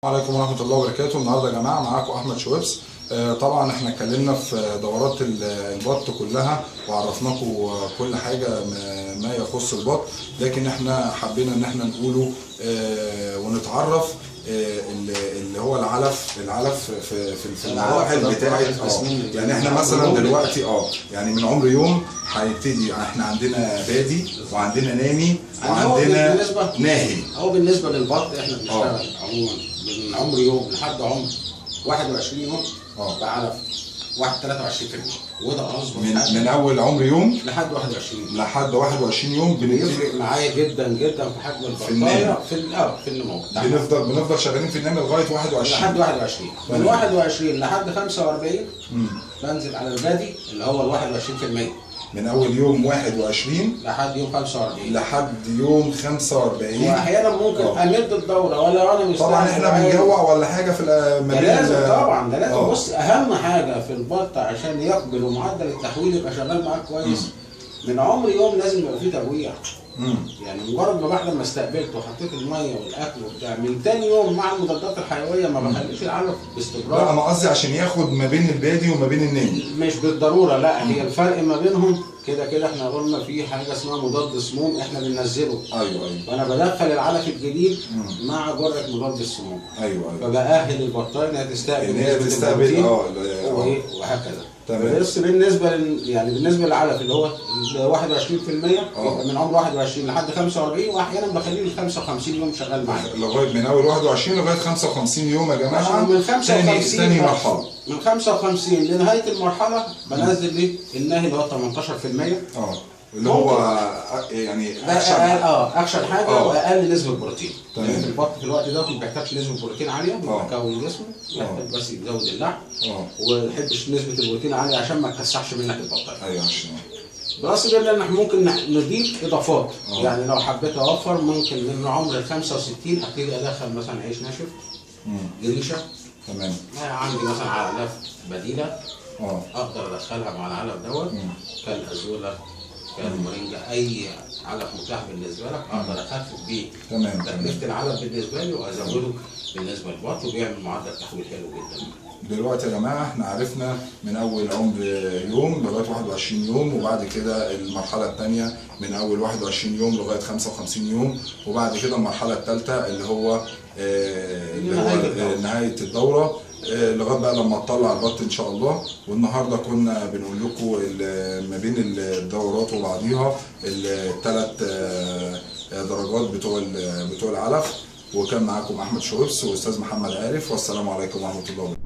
عليكم ورحمة الله وبركاته. النهارده يا جماعة معاكم أحمد شويبس. طبعا احنا اتكلمنا في دورات البط كلها وعرفناكم كل حاجة ما يخص البط، لكن احنا حبينا ان احنا نقوله ونتعرف اللي هو العلف في المراحل بتاعت يعني احنا مثلا دلوقتي يعني من عمر يوم هيبتدي احنا عندنا بادي وعندنا نامي وعندنا ناهي. هو بالنسبه للبط احنا بنشتغل عموما من عمر يوم لحد عمر 21 يوم بعلف 23%، وده اصغر من اول عمر يوم لحد 21 يوم بيفرق معايا جدا جدا في حجم البطايه في النمو. بنفضل شغالين في النمو لغايه 21 لحد 21. من 21 لحد 45 بنزل على البادي اللي هو ال 21%. من اول يوم 21 لحد يوم 45 واحيانا ممكن امد الدوره ولا انا مستعد. طبعا احنا بنجوع ولا حاجه في ده لازم طبعا، ده لازم. بص، اهم حاجه في البط عشان يقبل ومعدل التحويل يبقى شغال معاك كويس من عمر يوم لازم يبقى فيه تجويع. يعني مجرد ما بعد ما استقبلته وحطيت الميه والاكل وبتاع، من تاني يوم مع المضادات الحيويه ما بخليش العلف باستمرار. لا انا قصدي عشان ياخد ما بين البادي وما بين النامي. مش بالضروره، لا هي الفرق ما بينهم كده احنا قلنا في حاجه اسمها مضاد سموم احنا بننزله. ايوه وانا بدخل العلف الجديد مع جرعه مضاد السموم. ايوه فبأهل البطايه انها تستقبل وهكذا. تمام. بس بالنسبه للعلف اللي هو 21% يبقى من عمر 21 لحد 45، واحيانا بخليه ل 55 يوم شغال معايا. لغايه من اول 21 لغايه 55 يوم يا جماعه. من 55 ثاني مرحله من 55 لنهايه المرحله بنزل ليه الناهي اللي هو 18%. اللي هو يعني اخشن حاجه واقل نسبه بروتين. تمام. البط في الوقت ده ما بيحتاجش نسبه بروتين عاليه بيكون جسمه، يحتاج بس يزود اللحم وما يحبش نسبه البروتين عاليه عشان ما تكسحش منك البطايه. ايوه عشان بس غير ان احنا ممكن نضيف اضافات. يعني لو حبيت اوفر ممكن من عمر ال 65 ابتدي ادخل مثلا عيش ناشف، جريشه. تمام. عندي مثلا علف بديله اقدر ادخلها مع العلف دوت، كالازوله كالمورينجا، اي علف متاح بالنسبه لك اقدر اخفف بيه تكلفه العلف بالنسبه لي وازوده بالنسبه للبط، وبيعمل معدل تحويل حلو جدا. دلوقتي يا جماعه احنا عرفنا من اول عمر يوم لغايه 21 يوم، وبعد كده المرحله الثانيه من اول 21 يوم لغايه 55 يوم، وبعد كده المرحله الثالثه اللي هو نهايه الدوره لغايه بقى لما تطلع البط ان شاء الله. والنهارده كنا بنقول لكم ما بين الدورات وبعضيها الثلاث درجات بتوع العلف، وكان معاكم احمد شويبس واستاذ محمد عارف، والسلام عليكم ورحمه الله وبركاته.